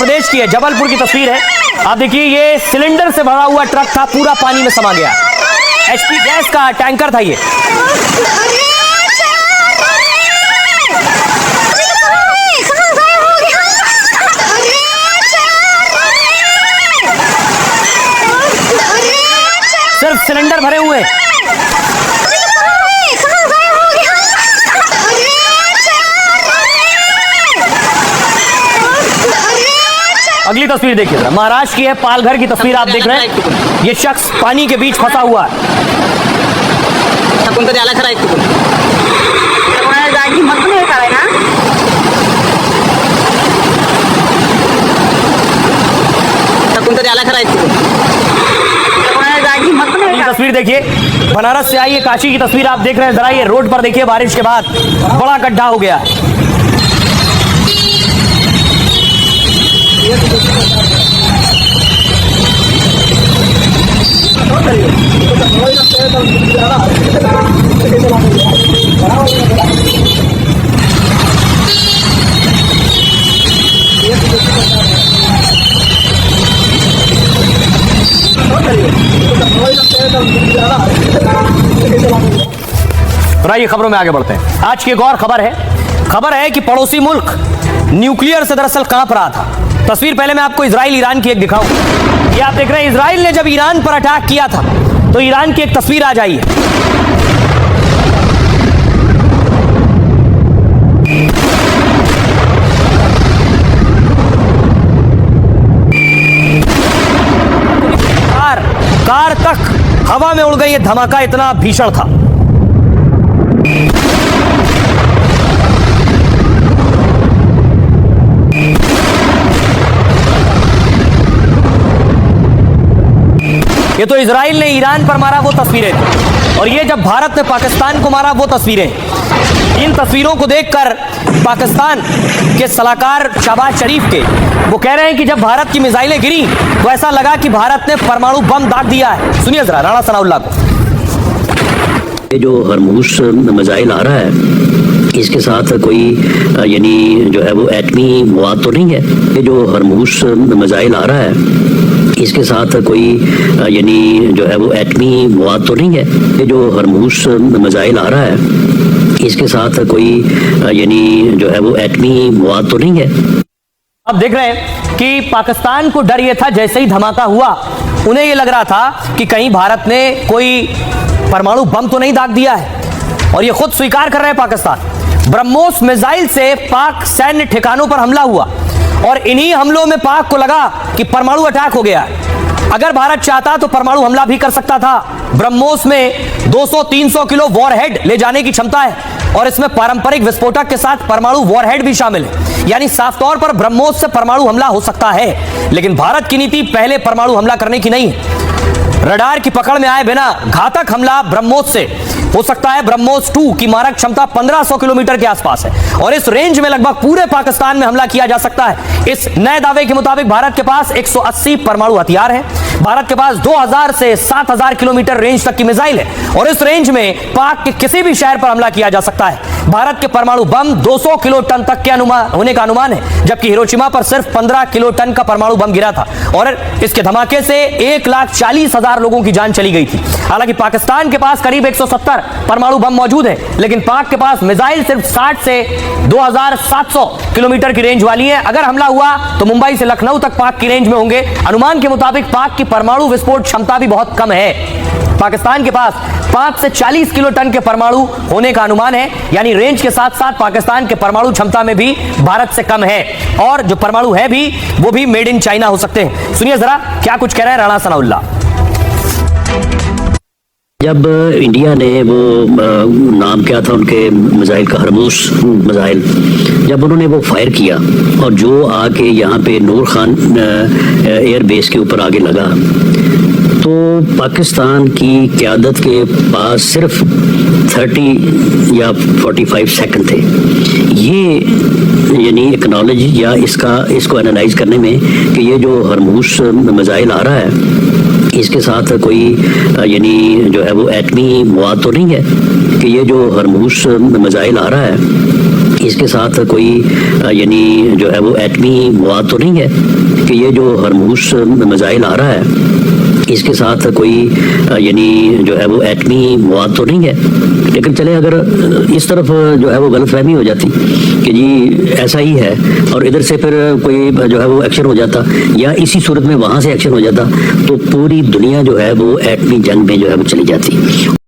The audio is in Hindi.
प्रदेश की है, जबलपुर की तस्वीर है। आप देखिए, ये सिलेंडर से भरा हुआ ट्रक था, पूरा पानी में समा गया। एचपी गैस का टैंकर था ये। सिर्फ सिलेंडर भरे हुए। अगली तस्वीर देखिए, महाराष्ट्र की है, पालघर की तस्वीर आप देख रहे हैं। ये शख्स पानी के बीच फंसा हुआ है। तस्वीर देखिए, बनारस से आई है, काशी की तस्वीर आप देख रहे हैं। जरा ये रोड पर देखिए, बारिश के बाद बड़ा गड्ढा हो गया। आइए खबरों में आगे बढ़ते हैं। आज की एक और खबर है कि पड़ोसी मुल्क न्यूक्लियर से दरअसल कांप रहा था। तस्वीर पहले मैं आपको इजराइल ईरान की एक दिखाऊं। ये आप देख रहे हैं, इजराइल ने जब ईरान पर अटैक किया था तो ईरान की एक तस्वीर आ जाइए। कार तक हवा में उड़ गई। ये धमाका इतना भीषण था। ये तो इजराइल ने ईरान पर मारा वो तस्वीरें थी, और ये जब भारत ने पाकिस्तान को मारा वो तस्वीरें। इन तस्वीरों को देखकर पाकिस्तान के सलाहकार शहबाज शरीफ के वो कह रहे हैं कि जब भारत की मिसाइलें गिरी तो ऐसा लगा कि भारत ने परमाणु बम दाग दिया है। सुनिए जरा राणा सनाउल्लाह को। ये जो हरमूस मिसाइल आ रहा है, इसके साथ कोई यानी जो है वो एटमी मवाद तो नहीं है। ये जो हरमूस मिसाइल आ रहा है, इसके साथ कोई यानी जो है वो एटमी मवाद तो नहीं है। ये जो हरमूस मिसाइल आ रहा है, इसके साथ कोई यानी जो है वो एटमी मवाद तो नहीं है। अब देख रहे हैं कि पाकिस्तान को डर ये था, जैसे ही धमाका हुआ उन्हें ये लग रहा था कि कहीं भारत ने कोई परमाणु बम तो नहीं दाग दिया है, और ये खुद स्वीकार कर रहे हैं पाकिस्तान। ब्रह्मोस मिसाइल से पाक सैन्य ठिकानों पर हमला हुआ, और इन्हीं हमलों में पाक को लगा कि परमाणु अटैक हो गया है। अगर भारत चाहता तो परमाणु हमला भी कर सकता था। ब्रह्मोस में 200-300 किलो वॉरहेड ले जाने की क्षमता है, और इसमें पारंपरिक विस्फोटक के साथ परमाणु वॉरहेड भी शामिल है। यानी साफ तौर पर ब्रह्मोस से परमाणु हमला हो सकता है, लेकिन भारत की नीति पहले परमाणु हमला करने की नहीं है। रडार की पकड़ में आए बिना घातक हमला ब्रह्मोस से हो सकता है। ब्रह्मोस 2 की मारक क्षमता 1500 किलोमीटर के आसपास है, और इस रेंज में लगभग पूरे पाकिस्तान में हमला किया जा सकता है। इस नए दावे के मुताबिक भारत के पास 180 परमाणु हथियार है। भारत के पास 2000 से 7000 किलोमीटर रेंज तक की मिसाइल है, और इस रेंज में पाक के किसी भी शहर पर हमला किया जा सकता है। भारत के परमाणु बम 200 किलो टन तक के होने का अनुमान है, जबकि हिरोशिमा पर सिर्फ 15 किलो टन का परमाणु बम गिरा था, और इसके धमाके से 1,40,000 लोगों की जान चली गई थी। हालांकि पाकिस्तान के पास करीब 170 परमाणु बम मौजूद है, लेकिन पाक के पास मिसाइल सिर्फ 60 से 2700 किलोमीटर की रेंज वाली है। अगर हमला हुआ तो मुंबई से लखनऊ तक पाक की रेंज में होंगे। अनुमान के मुताबिक पाक की परमाणु विस्फोट क्षमता भी बहुत कम है। पाकिस्तान के पास 5 से 40 किलो टन के परमाणु होने का अनुमान है, यानी रेंज के साथ साथ पाकिस्तान के परमाणु क्षमता में भी भारत से कम है, और जो परमाणु है भी वो भी मेड इन चाइना हो सकते हैं। सुनिए जरा क्या कुछ कह रहे हैं राणा सनाउल्लाह। जब इंडिया ने वो नाम क्या था उनके मिसाइल का, हरमूस मिसाइल, जब उन्होंने वो फायर किया और जो आके यहाँ पे नूर खान एयर बेस के ऊपर आगे लगा, तो पाकिस्तान की क़यादत के पास सिर्फ 30 या 45 सेकंड थे। ये यानी एक्नॉलेज या इसको एनालाइज करने में कि ये जो हरमूस मिसाइल आ रहा है, इसके साथ कोई यानी जो है वो एटमी मवाद तो नहीं है। कि ये जो हरमूस मिसाइल आ रहा है, इसके साथ कोई यानी जो है वो एटमी मवाद तो नहीं है कि ये जो हरमूस मिसाइल आ रहा है इसके साथ कोई यानी जो है वो एटमी मवाद तो नहीं है। लेकिन चले अगर इस तरफ जो है वो गलतफहमी हो जाती कि जी ऐसा ही है और इधर से फिर कोई जो है वो एक्शन हो जाता या इसी सूरत में वहाँ से एक्शन हो जाता तो पूरी दुनिया जो है वो एटमी जंग में जो है वो चली जाती।